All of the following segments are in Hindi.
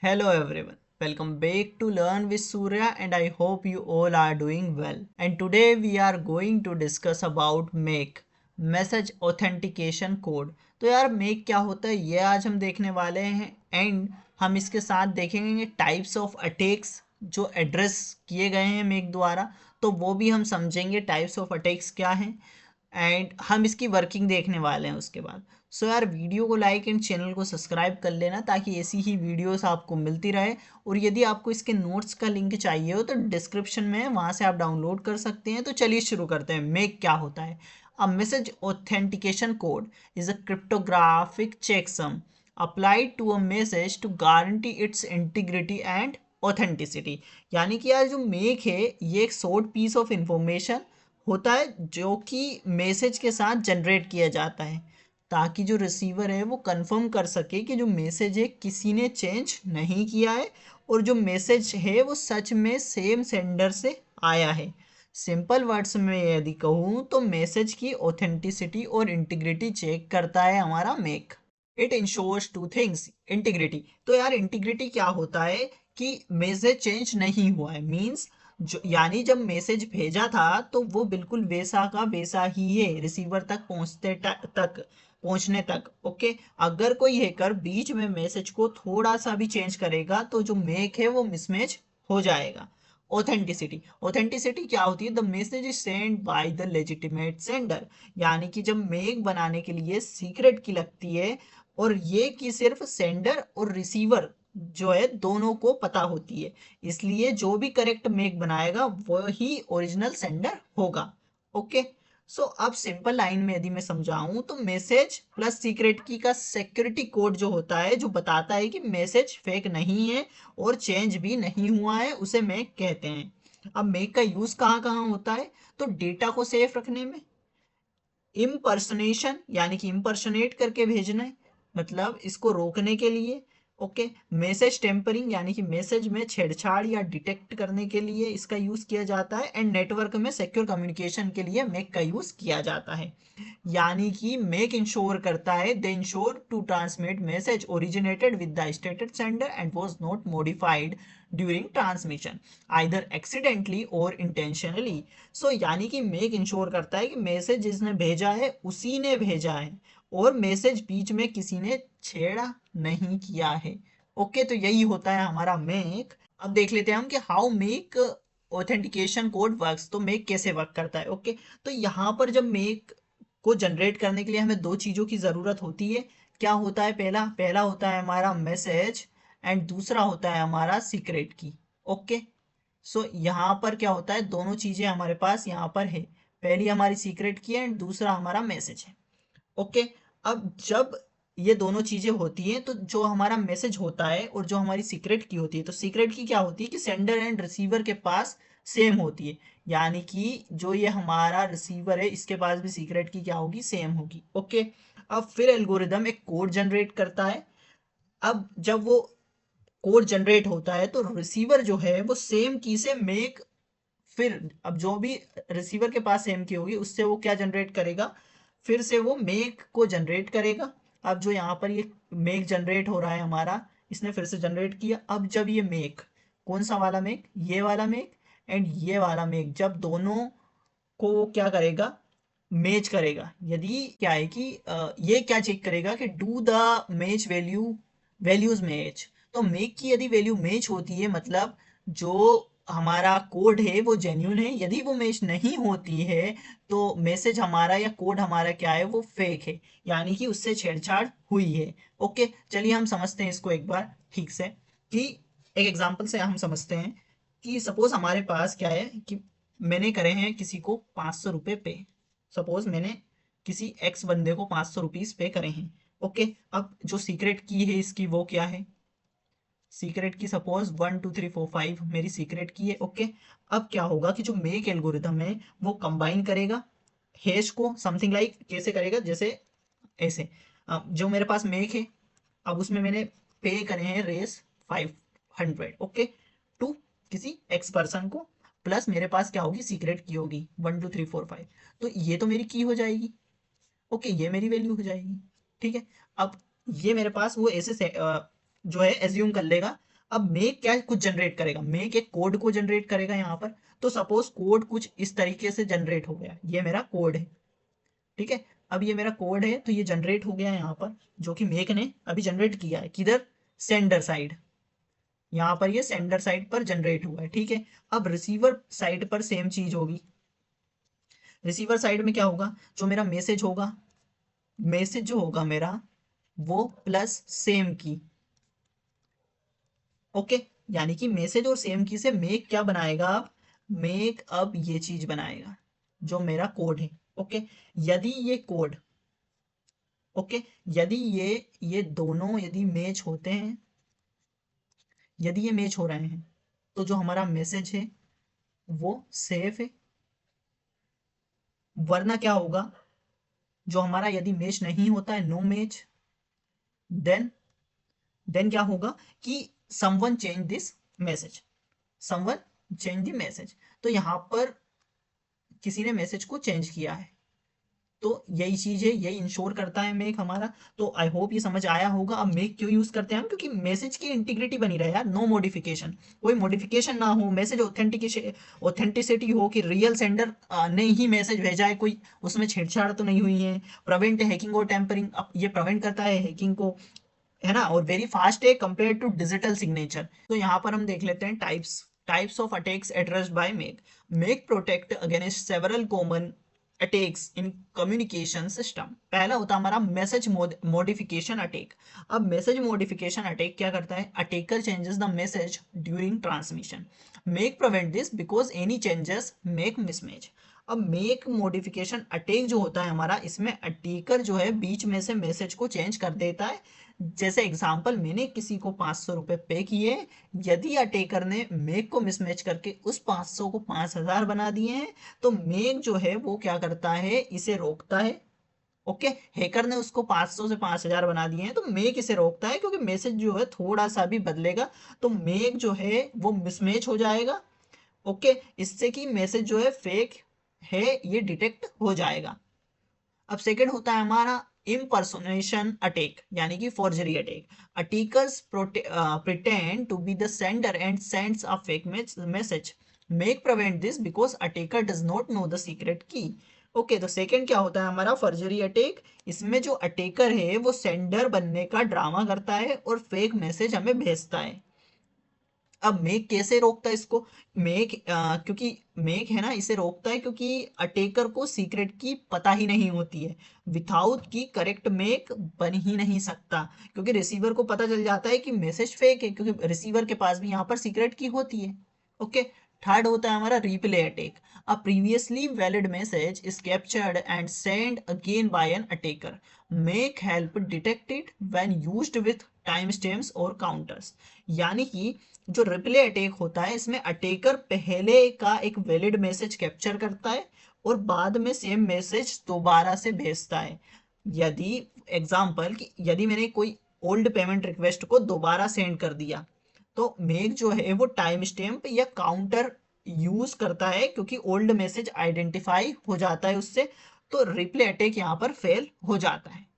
Hello everyone, welcome back to Learn with Surya and I hope you all are doing well. And today we are going to discuss about make message authentication code. तो यार मेक क्या होता है ये आज हम देखने वाले हैं एंड हम इसके साथ देखेंगे टाइप्स ऑफ अटैक्स जो एड्रेस किए गए हैं मेक द्वारा, तो वो भी हम समझेंगे टाइप्स ऑफ अटैक्स क्या हैं एंड हम इसकी वर्किंग देखने वाले हैं उसके बाद। सो यार वीडियो को लाइक एंड चैनल को सब्सक्राइब कर लेना ताकि ऐसी ही वीडियोस आपको मिलती रहे। और यदि आपको इसके नोट्स का लिंक चाहिए हो तो डिस्क्रिप्शन में है, वहाँ से आप डाउनलोड कर सकते हैं। तो चलिए शुरू करते हैं। मेक क्या होता है? A message authentication code is a cryptographic checksum applied to a message to guarantee its integrity and authenticity. यानी कि यार जो मेक है ये एक शॉर्ट पीस ऑफ इंफॉर्मेशन होता है जो कि मैसेज के साथ जनरेट किया जाता है ताकि जो रिसीवर है वो कंफर्म कर सके कि जो मैसेज है किसी ने चेंज नहीं किया है और जो मैसेज है वो सच में सेम सेंडर से आया है। सिंपल वर्ड्स में यदि कहूँ तो मैसेज की ऑथेंटिसिटी और इंटीग्रिटी चेक करता है हमारा MAC. It ensures two things. Integrity, तो यार इंटीग्रिटी क्या होता है कि मैसेज चेंज नहीं हुआ है, मींस जो यानी जब मैसेज भेजा था तो वो बिल्कुल वैसा का वैसा ही है रिसीवर तक पहुंचने तक। ओके, अगर कोई हैकर बीच में मैसेज को थोड़ा सा भी चेंज करेगा तो जो मेक है वो मिसमैच हो जाएगा। ऑथेंटिसिटी, ऑथेंटिसिटी क्या होती है? The message is send by the legitimate sender. यानी कि जब मेक बनाने के लिए सीक्रेट की लगती है और ये कि सिर्फ सेंडर और रिसीवर जो है दोनों को पता होती है, इसलिए जो भी करेक्ट मेक बनाएगा वही ओरिजिनल सेंडर होगा। ओके, सो अब सिंपल लाइन में यदि मैं समझाऊं तो मैसेज प्लस सीक्रेट की का सिक्योरिटी कोड जो होता है जो बताता है कि मैसेज फेक नहीं है और चेंज भी नहीं हुआ है, उसे मेक कहते हैं। अब मेक का यूज कहाँ कहाँ होता है? तो डेटा को सेफ रखने में, इम्पर्सनेशन यानी कि इम्पर्सनेट करके भेजना है, मतलब इसको रोकने के लिए। ओके, मैसेज टेम्परिंग यानी कि मैसेज में छेड़छाड़ या डिटेक्ट करने के लिए इसका यूज किया जाता है। एंड नेटवर्क में सिक्योर कम्युनिकेशन के लिए मेक का यूज किया जाता है। यानी कि मेक इंश्योर करता है they ensure to transmit message originated with the stated sender and was not modified during transmission either accidentally और इंटेंशनली। सो यानी कि मेक इंश्योर करता है कि मैसेज जिसने भेजा है उसी ने भेजा है और मैसेज बीच में किसी ने छेड़ा नहीं किया है। ओके, तो यही होता है हमारा मेक। अब देख लेते हैं हम कि how make authentication code works. तो मेक कैसे वर्क करता है? ओके, तो यहाँ पर जब मेक को जनरेट करने के लिए हमें दो चीज़ों की ज़रूरत होती है। क्या होता है? पहला पहला होता है हमारा मैसेज एंड दूसरा होता है हमारा सीक्रेट की। ओके, सो यहाँ पर क्या होता है, दोनों चीजें हमारे पास यहाँ पर है। पहली हमारी सीक्रेट की है एंड दूसरा हमारा मैसेज है। ओके, अब जब ये दोनों चीजें होती हैं तो जो हमारा मैसेज होता है और जो हमारी सीक्रेट की होती है, तो सीक्रेट की क्या होती है कि सेंडर एंड रिसीवर के पास सेम होती है। यानी कि जो ये हमारा रिसीवर है इसके पास भी सीक्रेट की क्या होगी? सेम होगी। ओके, अब फिर एल्गोरिदम एक कोड जनरेट करता है। अब जब वो कोड जनरेट होता है तो रिसीवर जो है वो सेम की से मेक, फिर अब जो भी रिसीवर के पास सेम की होगी उससे वो क्या जनरेट करेगा? फिर से वो मेक को जनरेट करेगा। अब जो यहाँ पर ये मेक जनरेट हो रहा है हमारा, इसने फिर से जनरेट किया। अब जब ये मेक, कौन सा वाला मेक? ये वाला मेक एंड ये वाला मेक, जब दोनों को वो क्या करेगा? मैच करेगा। यदि क्या है कि ये क्या चेक करेगा कि do the match values match. तो मेक की यदि वैल्यू मैच होती है मतलब जो हमारा कोड है वो जेन्यून है। यदि वो मैच नहीं होती है तो मैसेज हमारा या कोड हमारा क्या है? वो फेक है, यानी कि उससे छेड़छाड़ हुई है। ओके, चलिए हम समझते हैं इसको एक बार ठीक से कि एक एग्जांपल से हम समझते हैं कि सपोज हमारे पास क्या है कि मैंने करे हैं किसी को 500 रुपये पे। सपोज मैंने किसी एक्स बंदे को 500 रुपीज पे करे हैं। ओके, अब जो सीक्रेट की है इसकी वो क्या है? सीक्रेट की सपोज 1 2 3 4 5 मेरी सीक्रेट की है। ओके, अब क्या होगा कि जो मेक एल्गोरिथम है वो कंबाइन करेगा हैश को, समथिंग लाइक कैसे करेगा? जैसे ऐसे, जो मेरे पास मेक है अब उसमें मैंने पे करे हैं रेस 500। ओके, टू किसी एक्स पर्सन को, प्लस मेरे पास क्या होगी? सीक्रेट की होगी 1 2 3 4 5। तो ये तो मेरी की हो जाएगी। ओके, ये मेरी वैल्यू हो जाएगी। ठीक है, अब ये मेरे पास वो ऐसे से जो है एज्यूम कर लेगा अब मेक क्या कुछ जनरेट करेगा, मेक एक कोड को जनरेट करेगा यहाँ पर। तो सपोज कोड कुछ इस तरीके से जनरेट हो गया, ये मेरा कोड है, ठीक है। अब ये मेरा कोड है, तो ये जनरेट हो गया यहाँ पर, जो कि मेक ने अभी जनरेट किया है, किधर, सेंडर साइड, यहाँ पर ये सेंडर साइड पर जनरेट हुआ है, ठीक है। अब रिसीवर साइड पर सेम चीज होगी। रिसीवर साइड में क्या होगा, जो मेरा मैसेज होगा, मैसेज जो होगा मेरा वो प्लस सेम की, ओके। यानी कि मैसेज और सेम की से मेक क्या बनाएगा, अब मेक अब ये चीज बनाएगा जो मेरा कोड है, ओके। यदि ये कोड, ओके, यदि ये दोनों यदि मैच होते हैं, यदि ये मैच हो रहे हैं, तो जो हमारा मैसेज है वो सेफ है। वरना क्या होगा, जो हमारा यदि मैच नहीं होता है, नो मैच, देन क्या होगा कि someone change this message, someone change the message. तो यहां पर किसी ने मैसेज को चेंज किया है, तो यही चीज है, यही इंश्योर करता है मेक हमारा। तो आई होप ये समझ आया होगा। अब मेक क्यों यूज करते हैं हम, क्योंकि मैसेज की इंटीग्रिटी बनी रहे यार, नो मॉडिफिकेशन, कोई मॉडिफिकेशन ना हो, मैसेज ऑथेंटिसिटी हो कि रियल सेंडर ने ही मैसेज भेजा है, कोई उसमें छेड़छाड़ तो नहीं हुई है। प्रिवेंट हैकिंग और टेम्परिंग, अब ये प्रिवेंट करता है हैकिंग को, है ना। और वेरी फास्ट है कंपेयर टू डिजिटल सिग्नेचर। तो यहाँ पर हम देख लेते हैं types of attacks addressed by make. Make protect against several common attacks in communication system. पहला होता है हमारा मैसेज मॉडिफिकेशन अटैक। अब मैसेज मॉडिफिकेशन अटैक क्या करता है, attacker changes the message during transmission. Make prevent this because any changes make mismatch. अब मेक मॉडिफिकेशन अटैक जो होता है हमारा, इसमें अटैकर जो है बीच में से मैसेज को चेंज कर देता है। जैसे एग्जांपल, मैंने किसी को 500 रुपए पे किए, यदि अटैकर ने मेक को मिसमैच करके उस 500 को 5000 बना दिए हैं, तो मेक जो है वो क्या करता है, इसे रोकता है, ओके। हैकर ने उसको 500 से 5000 बना दिए हैं, तो मेक इसे रोकता है, क्योंकि मैसेज जो है थोड़ा सा भी बदलेगा तो मेक जो है वो मिसमैच हो जाएगा, ओके। इससे कि मैसेज जो है फेक है ये डिटेक्ट हो जाएगा। अब सेकंड होता है हमारा इम्पर्सोनेशन अटैक, यानी कि forgery attack. Attackers pretend to be the sender and sends a fake message. MAC prevent this because attacker does not know the secret key, okay. तो सेकंड क्या होता है हमारा, फॉर्जरी अटैक। इसमें जो अटैकर है वो सेंडर बनने का ड्रामा करता है और फेक मैसेज हमें भेजता है। अब मेक कैसे रोकता है इसको, मेक क्योंकि मेक है ना, इसे रोकता है क्योंकि अटैकर को सीक्रेट की पता ही नहीं होती है। विथाउट की करेक्ट मेक बन ही नहीं सकता, क्योंकि रिसीवर को पता चल जाता है कि मैसेज फेक है, क्योंकि रिसीवर के पास भी यहाँ पर सीक्रेट की होती है, ओके। थर्ड होता है हमारा replay attack. A previously valid message is captured and send again by an attacker. MAC help detected when used with time stamps और काउंटर्स। यानी कि जो रिप्ले अटैक होता है, इसमें अटैकर पहले का एक वैलिड मैसेज कैप्चर करता है और बाद में सेम मैसेज दोबारा से भेजता है। यदि एग्जांपल कि यदि मैंने कोई ओल्ड पेमेंट रिक्वेस्ट को दोबारा सेंड कर दिया, तो मेक जो है वो टाइम स्टैम्प या काउंटर यूज करता है, क्योंकि ओल्ड मैसेज आइडेंटिफाई हो जाता है उससे, तो रिप्ले अटैक यहाँ पर फेल हो जाता है।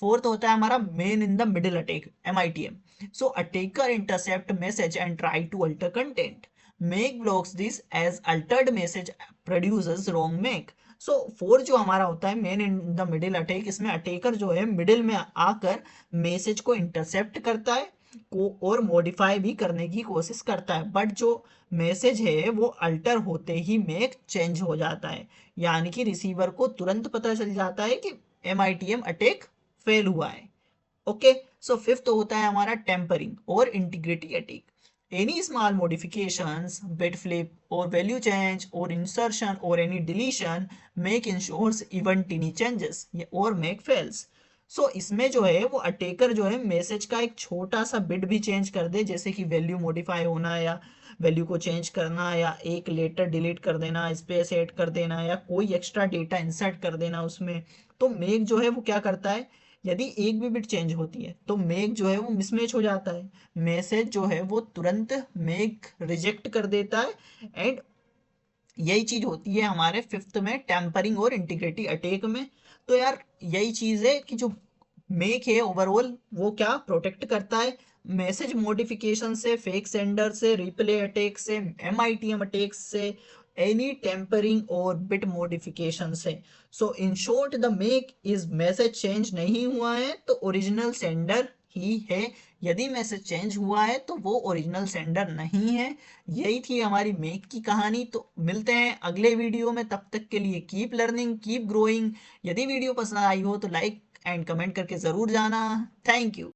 फोर्थ होता है हमारा man in the middle attack, MITM। So attacker intercept message and try to alter content. MAC blocks this as altered message produces wrong MAC. So fourth जो हमारा होता है man in the middle attack, इसमें अटैकर जो है मिडिल में आकर मैसेज को इंटरसेप्ट करता है को और मॉडिफाई भी करने की कोशिश करता है, बट जो मैसेज है वो अल्टर होते ही मेक चेंज हो जाता है। यानी कि रिसीवर को तुरंत पता चल जाता है कि MITM अटैक फेल हुआ है, ओके। सो फिफ्थ होता है हमारा टेम्परिंग और integrity attack. Any small modifications, bit flip और वैल्यू चेंज और इंसर्शन और any deletion MAC ensures even tiny changes और मेक फेल्स। सो इसमें जो है वो अटैकर जो है मैसेज का एक छोटा सा बिट भी चेंज कर दे, जैसे कि वैल्यू मॉडिफाई होना या वैल्यू को चेंज करना या एक लेटर डिलीट कर देना, स्पेस ऐड कर देना या कोई एक्स्ट्रा डेटा इंसर्ट कर देना उसमें, तो मेक जो है वो क्या करता है, यदि एक भी बिट चेंज होती है तो मेक जो है वो मिसमैच हो जाता है, मैसेज जो है वो तुरंत मेक रिजेक्ट कर देता है। एंड यही चीज होती है हमारे फिफ्थ में टेम्परिंग और इंटीग्रिटी अटैक में। तो यार यही चीज है कि जो मेक है ओवरऑल वो क्या प्रोटेक्ट करता है, मैसेज मॉडिफिकेशन से, फेक सेंडर से, रिप्ले अटैक से, MITM अटैक से, एनी टेम्परिंग और बिट मॉडिफिकेशन से। So in short the MAC is message change नहीं हुआ है तो ओरिजिनल सेंडर ही है, यदि मैसेज चेंज हुआ है तो वो ओरिजिनल सेंडर नहीं है। यही थी हमारी मेक की कहानी। तो मिलते हैं अगले वीडियो में, तब तक के लिए कीप लर्निंग, कीप ग्रोइंग। यदि वीडियो पसंद आई हो तो लाइक एंड कमेंट करके ज़रूर जाना। Thank you.